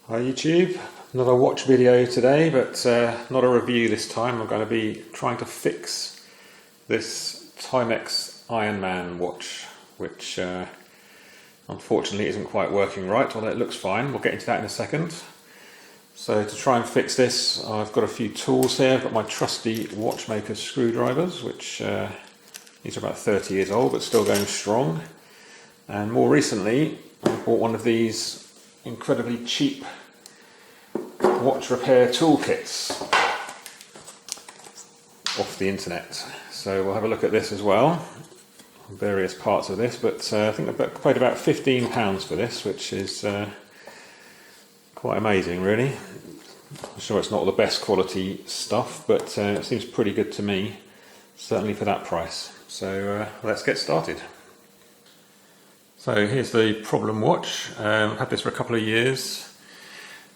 Hi YouTube, another watch video today, but not a review this time. I'm going to be trying to fix this Timex Ironman watch, which unfortunately isn't quite working right, although it looks fine. We'll get into that in a second. So to try and fix this, I've got a few tools here. I've got my trusty watchmaker screwdrivers, which these are about 30 years old but still going strong. And more recently, I bought one of these incredibly cheap watch repair toolkits off the internet. So we'll have a look at this as well, various parts of this, but I think I paid about £15 for this, which is quite amazing really. I'm sure it's not the best quality stuff, but it seems pretty good to me, certainly for that price. So let's get started. So here's the problem watch. I've had this for a couple of years.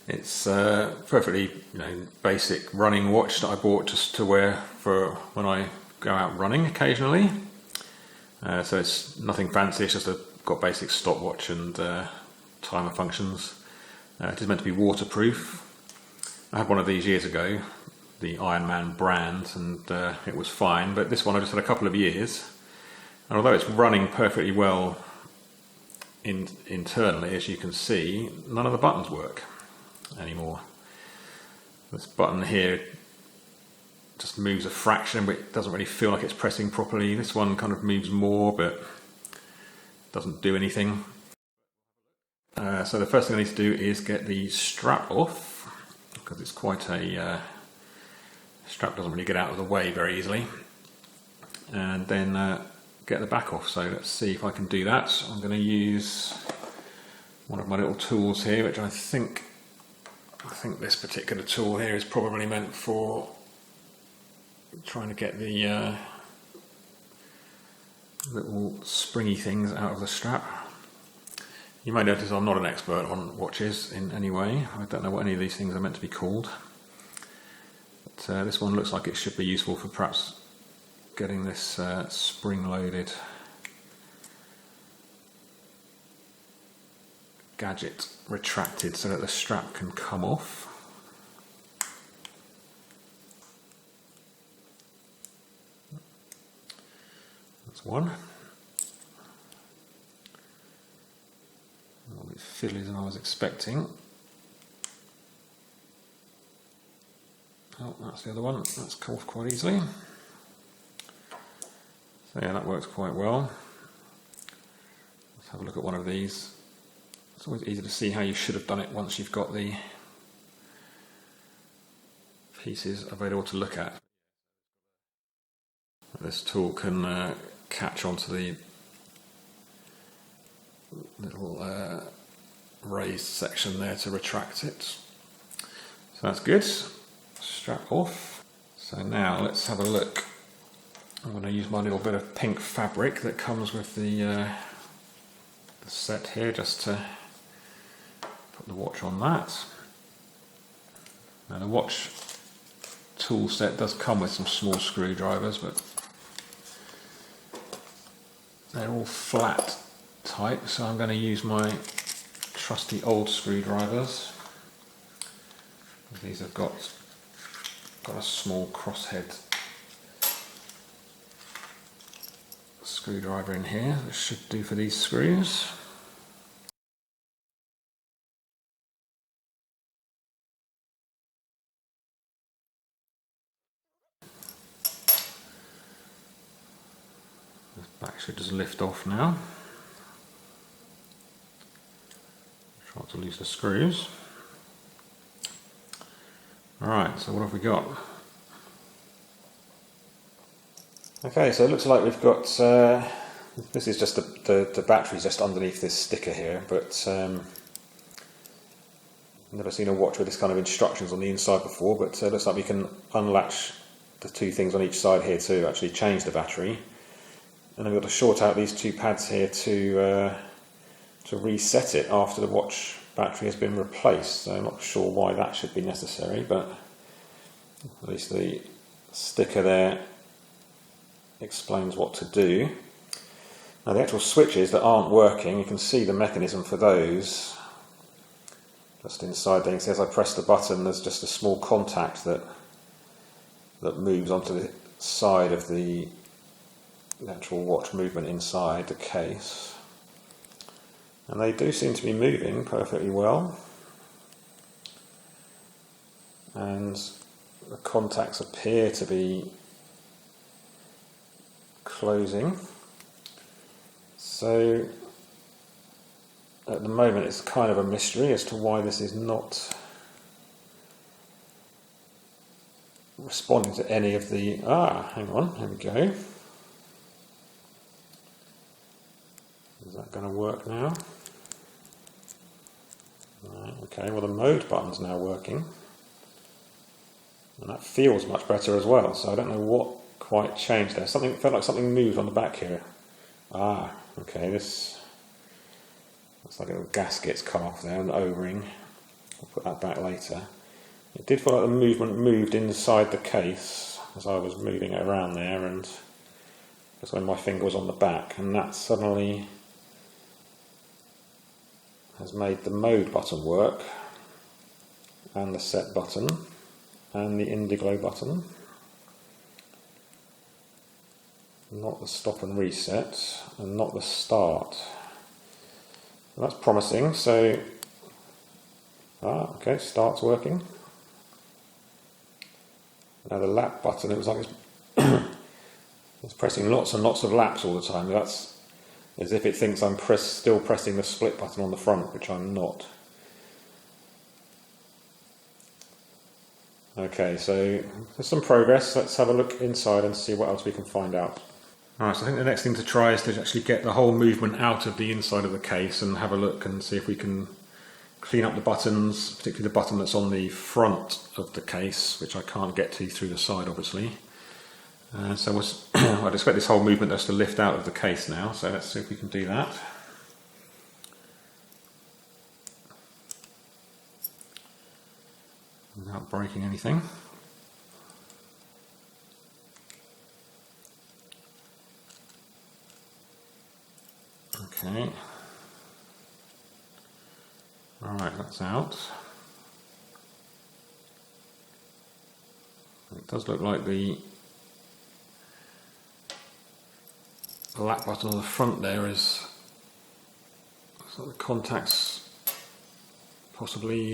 It's a perfectly basic running watch that I bought just to wear for when I go out running occasionally. So it's nothing fancy, it's just got basic stopwatch and timer functions. It is meant to be waterproof. I had one of these years ago, the Ironman brand, and it was fine, but this one I just had a couple of years. And although it's running perfectly well internally, as you can see, none of the buttons work anymore. This button here just moves a fraction, but it doesn't really feel like it's pressing properly. This one kind of moves more, but doesn't do anything. So the first thing I need to do is get the strap off, because it's quite a strap doesn't really get out of the way very easily, and then get the back off. So let's see if I can do that. I'm going to use one of my little tools here, which I think this particular tool here is probably meant for trying to get the little springy things out of the strap. You may notice I'm not an expert on watches in any way. I don't know what any of these things are meant to be called. But this one looks like it should be useful for perhaps getting this spring-loaded gadget retracted so that the strap can come off. That's one. A little bit fiddly than I was expecting. Oh, that's the other one. That's come off quite easily. So yeah, that works quite well. Let's have a look at one of these. It's always easy to see how you should have done it once you've got the pieces available to look at. This tool can catch onto the little raised section there to retract it. So that's good. Strap off. So now let's have a look. I'm going to use my little bit of pink fabric that comes with the set here, just to put the watch on that. Now the watch tool set does come with some small screwdrivers, but they're all flat type, so I'm going to use my trusty old screwdrivers. These have got a small crosshead screwdriver in here. This should do for these screws. This back should just lift off now. Try not to lose the screws. Alright, so what have we got? Okay, so it looks like we've got, this is just the battery just underneath this sticker here, but I've never seen a watch with this kind of instructions on the inside before, but it looks like we can unlatch the two things on each side here to actually change the battery. And then we've got to short out these two pads here to reset it after the watch battery has been replaced. So I'm not sure why that should be necessary, but at least the sticker there explains what to do. Now the actual switches that aren't working, you can see the mechanism for those just inside there. You can see as I press the button, there's just a small contact that moves onto the side of the actual watch movement inside the case. And they do seem to be moving perfectly well. And the contacts appear to be closing. So at the moment it's kind of a mystery as to why this is not responding to any of the... hang on, here we go. Is that going to work now? Right, okay, well the mode button's now working. And that feels much better as well, so I don't know what quite changed there. Something felt like something moved on the back here. Okay, this looks like a little gasket's come off there, an O-ring. I'll put that back later. It did feel like the movement moved inside the case as I was moving it around there, and that's when my finger was on the back, and that suddenly has made the mode button work, and the set button, and the Indiglo button. Not the stop and reset, and not the start. Well, that's promising. So, okay, start's working. Now the lap button, it was like it's pressing lots and lots of laps all the time. That's as if it thinks I'm still pressing the split button on the front, which I'm not. Okay, so there's some progress. Let's have a look inside and see what else we can find out. Alright, so I think the next thing to try is to actually get the whole movement out of the inside of the case and have a look and see if we can clean up the buttons, particularly the button that's on the front of the case, which I can't get to through the side obviously. So I'd expect this whole movement just to lift out of the case now, so let's see if we can do that. Without breaking anything. Okay. Alright, that's out. It does look like the lap button on the front there is so the contacts possibly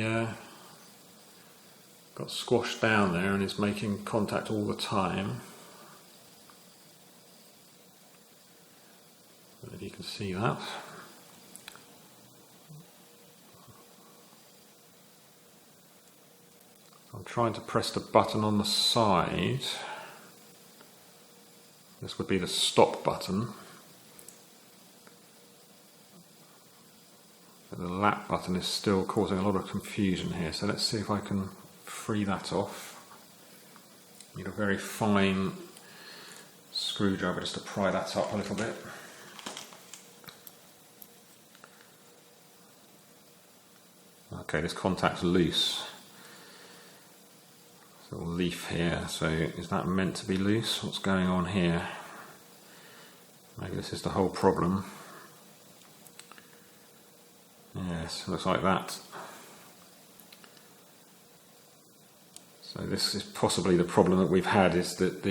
got squashed down there and is making contact all the time. I don't know if you can see that. I'm trying to press the button on the side. This would be the stop button. But the lap button is still causing a lot of confusion here, so let's see if I can free that off. Need a very fine screwdriver just to pry that up a little bit. Okay, this contact's loose. Little leaf here, so is that meant to be loose? What's going on here? Maybe this is the whole problem. Yes, looks like that. So this is possibly the problem that we've had, is that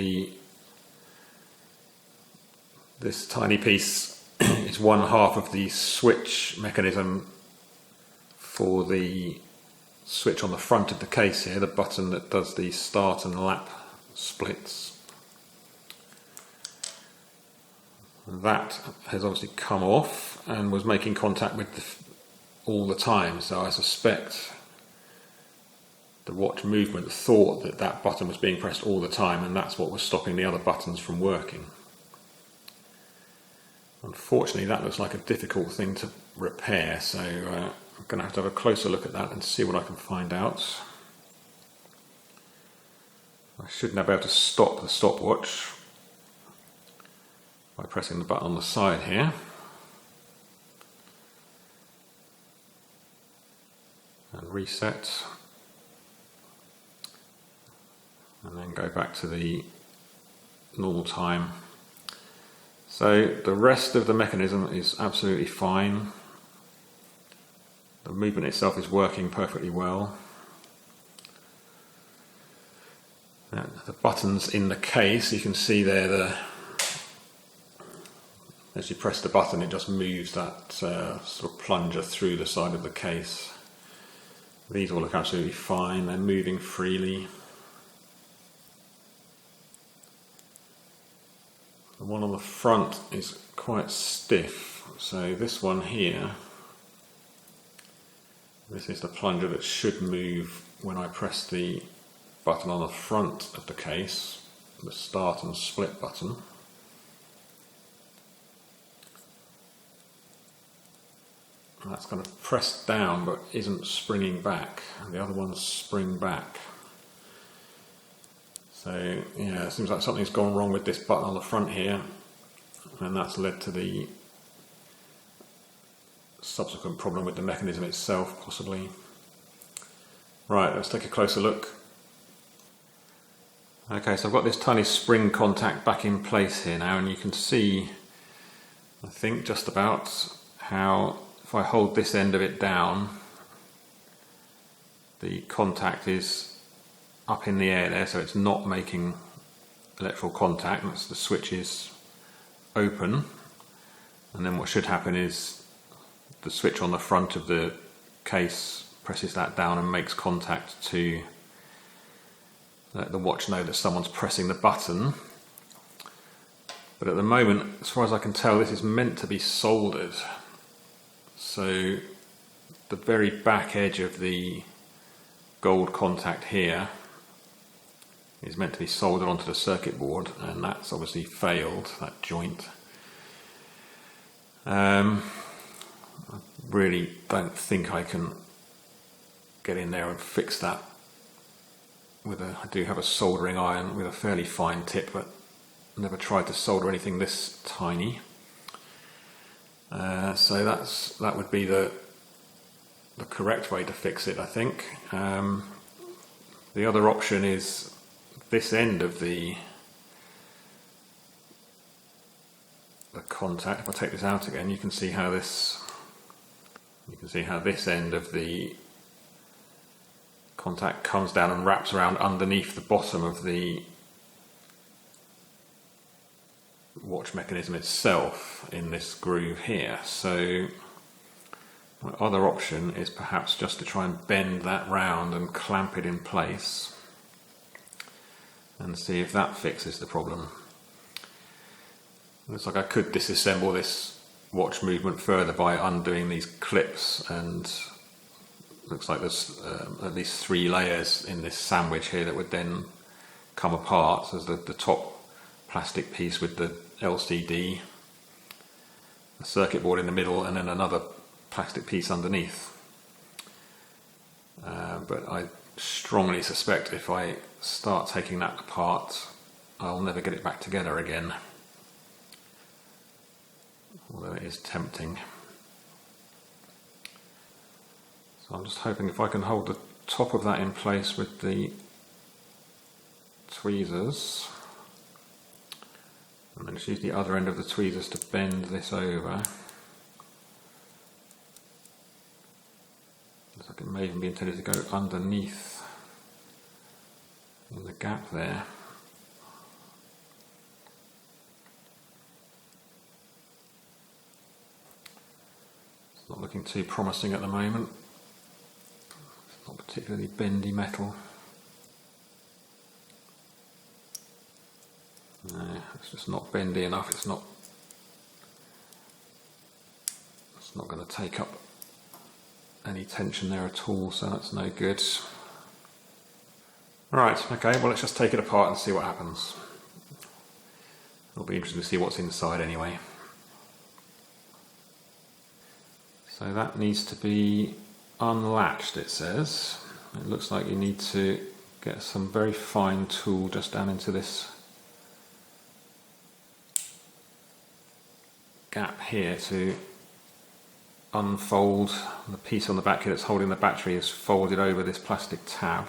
this tiny piece is one half of the switch mechanism for the switch on the front of the case here, the button that does the start and lap splits. That has obviously come off and was making contact with all the time, so I suspect the watch movement thought that that button was being pressed all the time, and that's what was stopping the other buttons from working. Unfortunately, that looks like a difficult thing to repair, so I'm going to have a closer look at that and see what I can find out. I should now be able to stop the stopwatch by pressing the button on the side here. And reset. And then go back to the normal time. So the rest of the mechanism is absolutely fine. The movement itself is working perfectly well. The buttons in the case, you can see there, as you press the button it just moves that sort of plunger through the side of the case. These all look absolutely fine, they're moving freely. The one on the front is quite stiff, so this one here, this is the plunger that should move when I press the button on the front of the case, the start and split button. And that's kind of pressed down but isn't springing back. The other ones spring back. So yeah, it seems like something's gone wrong with this button on the front here, and that's led to the subsequent problem with the mechanism itself, possibly. Right, let's take a closer look. Okay, so I've got this tiny spring contact back in place here now, and you can see, I think, just about how, if I hold this end of it down, the contact is up in the air there, so it's not making electrical contact. That's the switch is open, and then what should happen is the switch on the front of the case presses that down and makes contact to let the watch know that someone's pressing the button. But at the moment, as far as I can tell, this is meant to be soldered. So the very back edge of the gold contact here is meant to be soldered onto the circuit board, and that's obviously failed, that joint. I really don't think I can get in there and fix that I do have a soldering iron with a fairly fine tip, but never tried to solder anything this tiny. So that would be the correct way to fix it, I think. The other option is this end of the contact. If I take this out again, you can see how this end of the contact comes down and wraps around underneath the bottom of the watch mechanism itself in this groove here. So my other option is perhaps just to try and bend that round and clamp it in place and see if that fixes the problem. Looks like I could disassemble this watch movement further by undoing these clips, and looks like there's at least 3 layers in this sandwich here that would then come apart. So there's the top plastic piece with the LCD, the circuit board in the middle, and then another plastic piece underneath. But I strongly suspect if I start taking that apart, I'll never get it back together again, although it is tempting. So I'm just hoping if I can hold the top of that in place with the tweezers, and then just use the other end of the tweezers to bend this over. Looks like it may even be intended to go underneath in the gap there. It's not looking too promising at the moment. It's not particularly bendy metal. No, it's just not bendy enough. It's not going to take up any tension there at all, so that's no good. Right, okay, well let's just take it apart and see what happens. It'll be interesting to see what's inside anyway. So that needs to be unlatched, it says. It looks like you need to get some very fine tool just down into this gap here to unfold the piece on the back here that's holding the battery is folded over this plastic tab.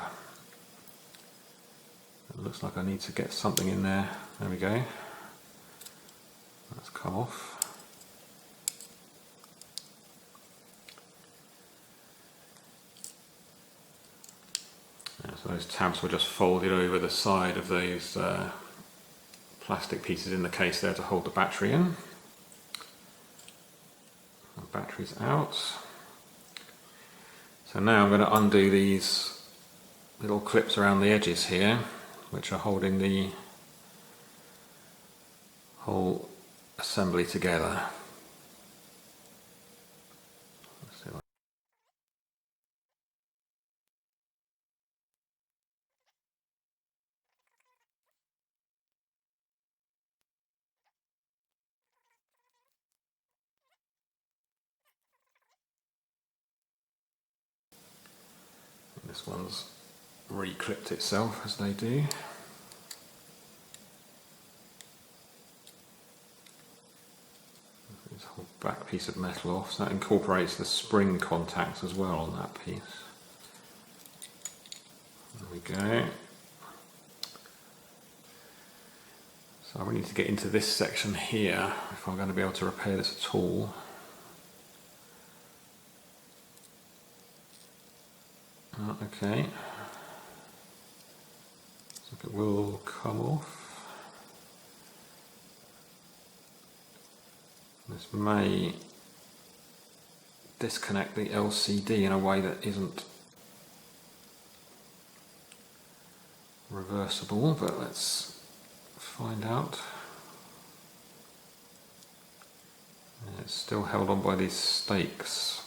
It looks like I need to get something in there. There we go. That's come off. It's not looking too promising at the moment. It's not particularly bendy metal. No, it's just not bendy enough. It's not going to take up any tension there at all, so that's no good. It'll be interesting to see what's inside anyway. So that needs to be unlatched, it says. It looks like you need to get some very fine tool just down into this gap here to unfold the piece on the back here that's holding the battery is folded over this plastic tab. It looks like I need to get something in there. There we go. That's come off. So those tabs were just folded over the side of those plastic pieces in the case there to hold the battery in. The battery's out. So now I'm going to undo these little clips around the edges here, which are holding the whole assembly together. This one's re-clipped itself, as they do. This whole back piece of metal off, so that incorporates the spring contacts as well on that piece. There we go. So I really need to get into this section here if I'm going to be able to repair this at all. Okay, so it will come off. This may disconnect the LCD in a way that isn't reversible, but let's find out. It's still held on by these stakes.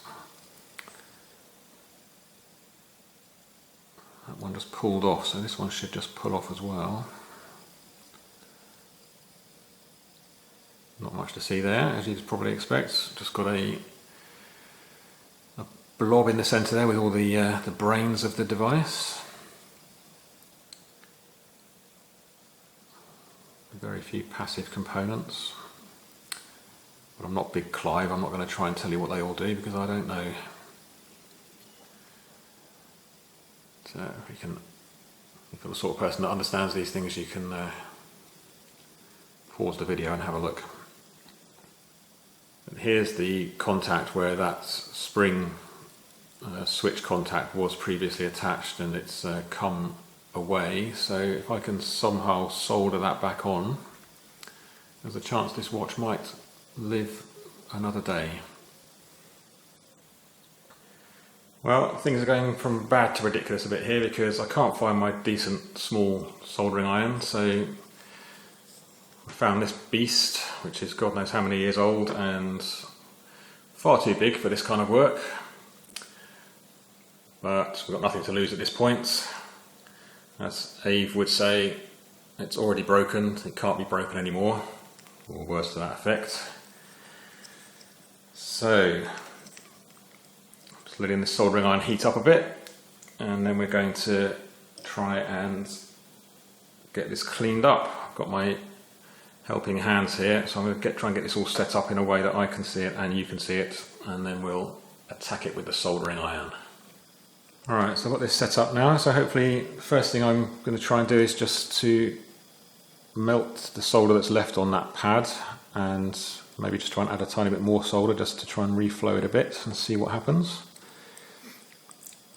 That one just pulled off, so this one should just pull off as well. Not much to see there, as you'd probably expect. Just got a blob in the centre there with all the brains of the device. Very few passive components. But I'm not Big Clive, I'm not going to try and tell you what they all do because I don't know. So if you're the sort of person that understands these things, you can pause the video and have a look. And here's the contact where that spring switch contact was previously attached, and it's come away. So if I can somehow solder that back on, there's a chance this watch might live another day. Well, things are going from bad to ridiculous a bit here because I can't find my decent small soldering iron, so I found this beast, which is God knows how many years old and far too big for this kind of work. But we've got nothing to lose at this point. As Ave would say, it's already broken, it can't be broken anymore, or worse to that effect. So, just letting this soldering iron heat up a bit, and then we're going to try and get this cleaned up. I've got my helping hands here, so I'm going to try and get this all set up in a way that I can see it and you can see it, and then we'll attack it with the soldering iron. Alright, so I've got this set up now, so hopefully the first thing I'm going to try and do is just to melt the solder that's left on that pad, and maybe just try and add a tiny bit more solder just to try and reflow it a bit and see what happens.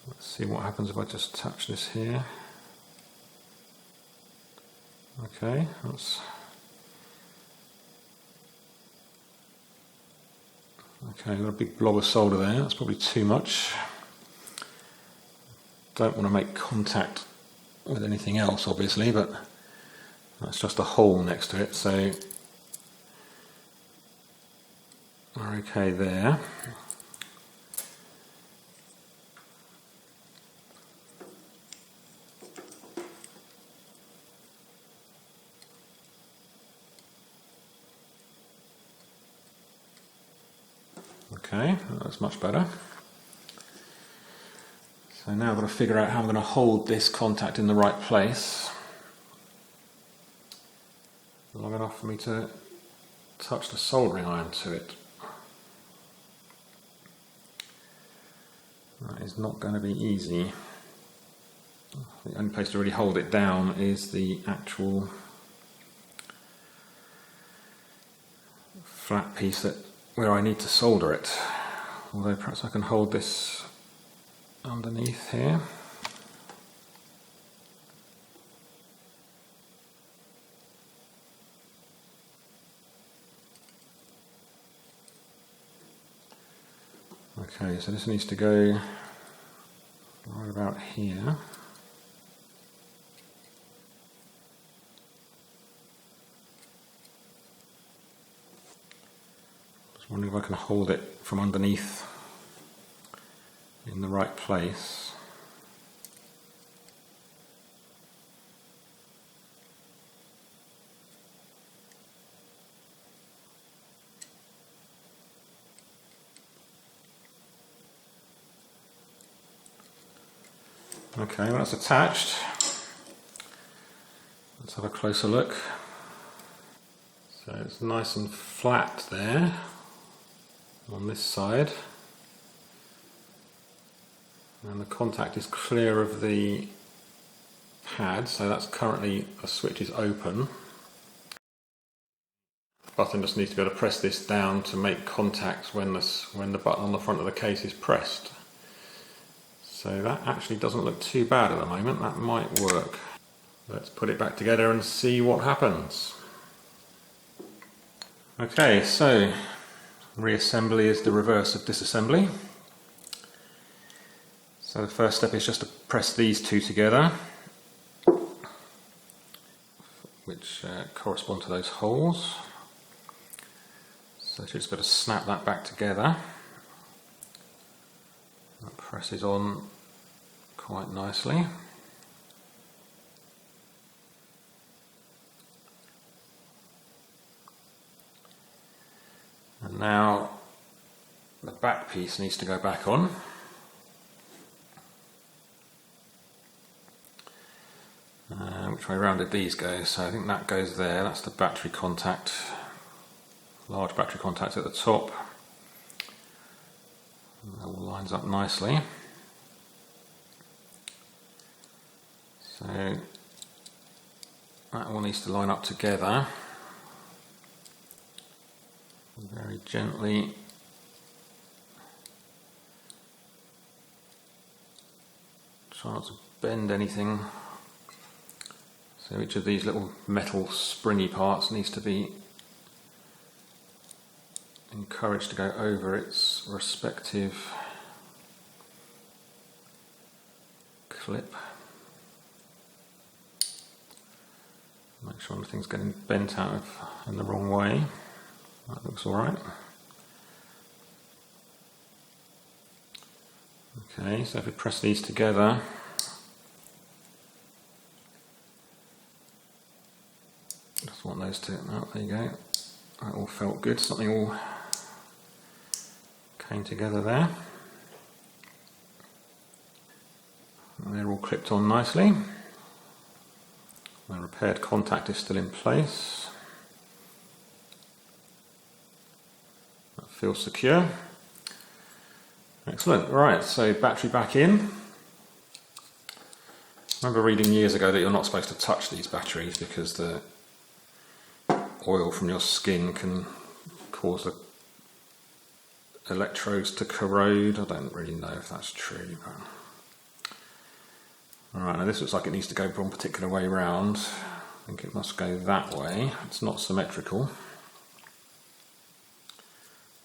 Let's see what happens if I just touch this here. Okay, that's okay, I've got a big blob of solder there, that's probably too much. Don't want to make contact with anything else obviously, but that's just a hole next to it, so we're okay there. Okay, that's much better. So now I've got to figure out how I'm going to hold this contact in the right place long enough for me to touch the soldering iron to it. That is not going to be easy. The only place to really hold it down is the actual flat piece that where I need to solder it. Although perhaps I can hold this underneath here. Okay, so this needs to go right about here. Just wondering if I can hold it from underneath in the right place. Okay, well that's attached. Let's have a closer look. So it's nice and flat there on this side. And the contact is clear of the pad, so that's currently, the switch is open. The button just needs to be able to press this down to make contact when the button on the front of the case is pressed. So that actually doesn't look too bad at the moment, that might work. Let's put it back together and see what happens. Okay, so reassembly is the reverse of disassembly. So the first step is just to press these two together, which correspond to those holes. So just got to snap that back together. That presses on quite nicely. And now the back piece needs to go back on. Which way round did these go? So I think that goes there, that's the battery contact, large battery contact at the top. And that all lines up nicely. So that all needs to line up together. Very gently try not to bend anything. So each of these little metal springy parts needs to be encouraged to go over its respective clip. Make sure nothing's getting bent out in the wrong way. That looks alright. Okay, so if we press these together, just want those two, oh, there you go, that all felt good, something all came together there. And they're all clipped on nicely. The repaired contact is still in place. That feels secure. Excellent. Right, so battery back in. I remember reading years ago that you're not supposed to touch these batteries because the oil from your skin can cause the electrodes to corrode. I don't really know if that's true. But... Alright, now this looks like it needs to go one particular way round. I think it must go that way. It's not symmetrical.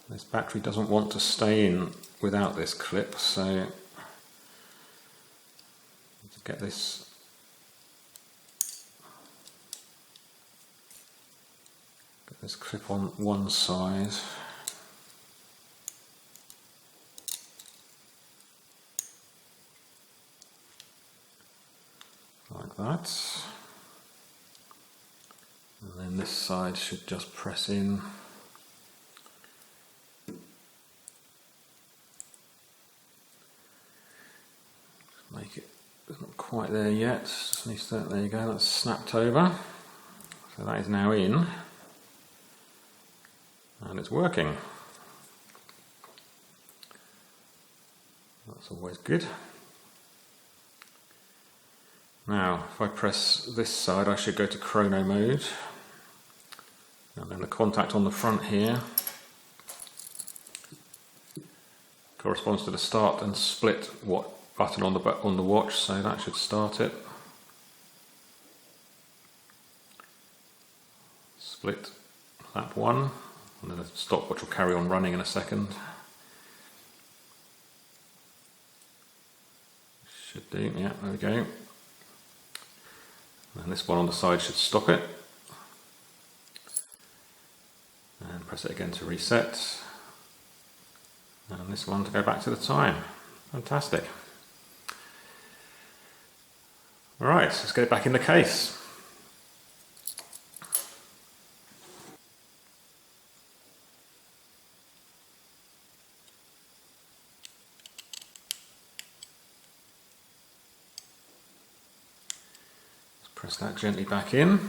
This battery doesn't want to stay in without this clip, so to get this clip on one side. Like that. And then this side should just press in. Make it, it's not quite there yet, just needs to, there you go, that's snapped over. So that is now in. And it's working. That's always good. Now, if I press this side, I should go to chrono mode. And then the contact on the front here corresponds to the start and split what button on the watch, so that should start it. Split lap 1, and then the stopwatch will carry on running in a second. Should do, yeah, there we go. And this one on the side should stop it. And press it again to reset. And this one to go back to the time. Fantastic. Alright, let's get it back in the case. Press that gently back in.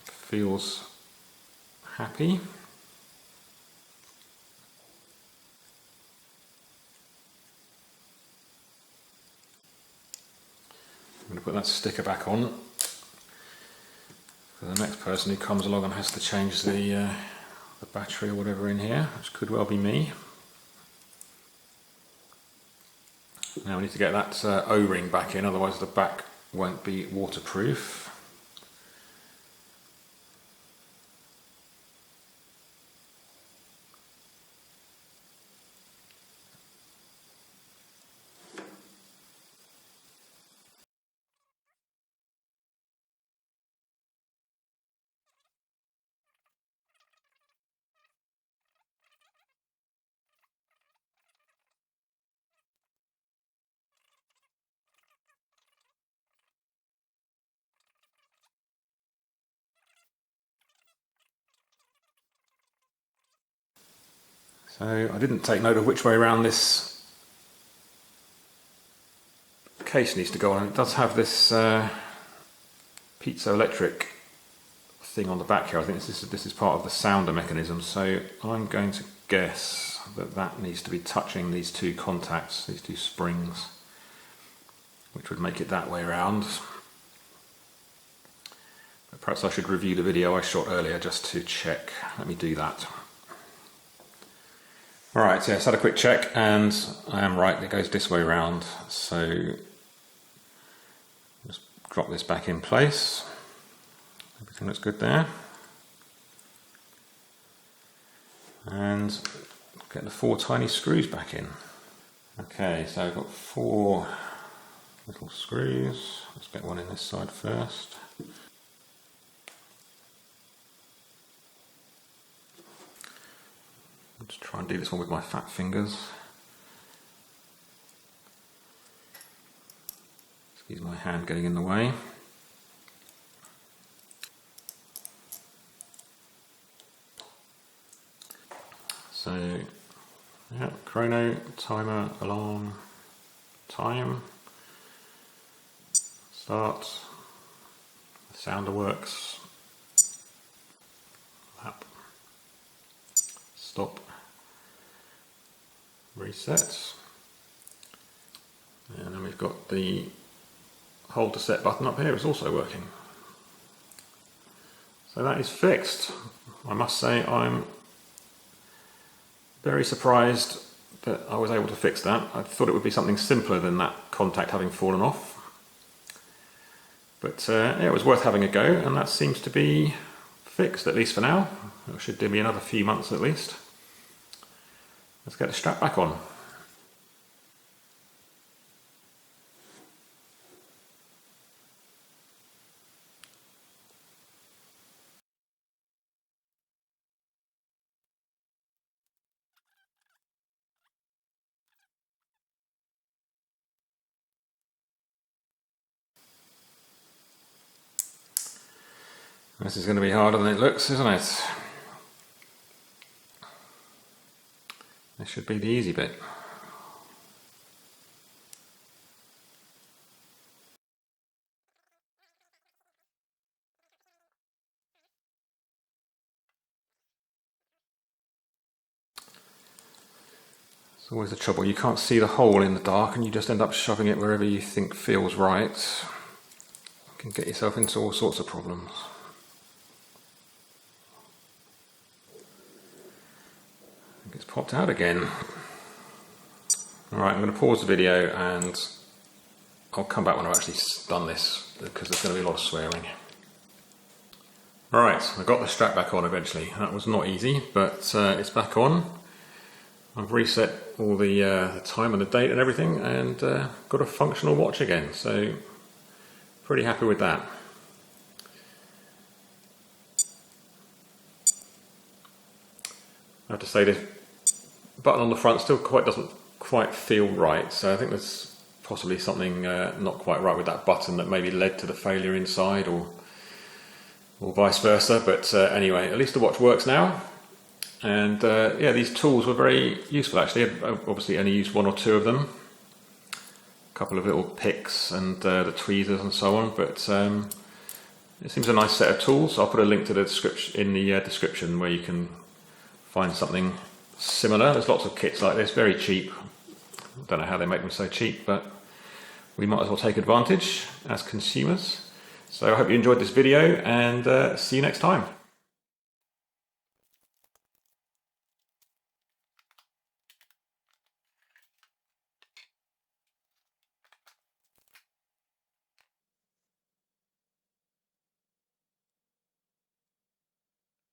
Feels happy. I'm going to put that sticker back on for the next person who comes along and has to change the battery or whatever in here, which could well be me. Now we need to get that O-ring back in, otherwise the back won't be waterproof. So I didn't take note of which way around this case needs to go on. It does have this piezoelectric thing on the back here. I think this is part of the sounder mechanism, so I'm going to guess that that needs to be touching these two contacts, these two springs, which would make it that way around. But perhaps I should review the video I shot earlier just to check. Let me do that. Alright, so I just had a quick check and I am right, it goes this way around, so just drop this back in place. Everything looks good there. And get the 4 tiny screws back in. Okay, so I've got 4 little screws. Let's get one in this side first. I'll just try and do this one with my fat fingers. Excuse my hand getting in the way. So, yeah, chrono, timer, alarm, time, start, sounder works, lap, stop, reset, and then we've got the hold to set button up here is also working. So that is fixed. I must say I'm very surprised that I was able to fix that. I thought it would be something simpler than that contact having fallen off. But yeah, it was worth having a go, and that seems to be fixed, at least for now. It should do me another few months at least. Let's get the strap back on. This is going to be harder than it looks, isn't it? This should be the easy bit. It's always the trouble, you can't see the hole in the dark and you just end up shoving it wherever you think feels right. You can get yourself into all sorts of problems. It's popped out again. Alright, I'm going to pause the video and I'll come back when I've actually done this, because there's going to be a lot of swearing. Alright, I got the strap back on eventually. That was not easy, but it's back on. I've reset all the time and the date and everything, and got a functional watch again, so pretty happy with that. I have to say this button on the front still doesn't quite feel right, so I think there's possibly something not quite right with that button that maybe led to the failure inside, or vice versa. But anyway, at least the watch works now. And yeah, these tools were very useful actually. I've obviously only used one or two of them, a couple of little picks and the tweezers and so on, but it seems a nice set of tools. I'll put a link to the description in the description where you can find something similar. There's lots of kits like this, very cheap. I don't know how they make them so cheap, but we might as well take advantage as consumers. So I hope you enjoyed this video, and see you next time.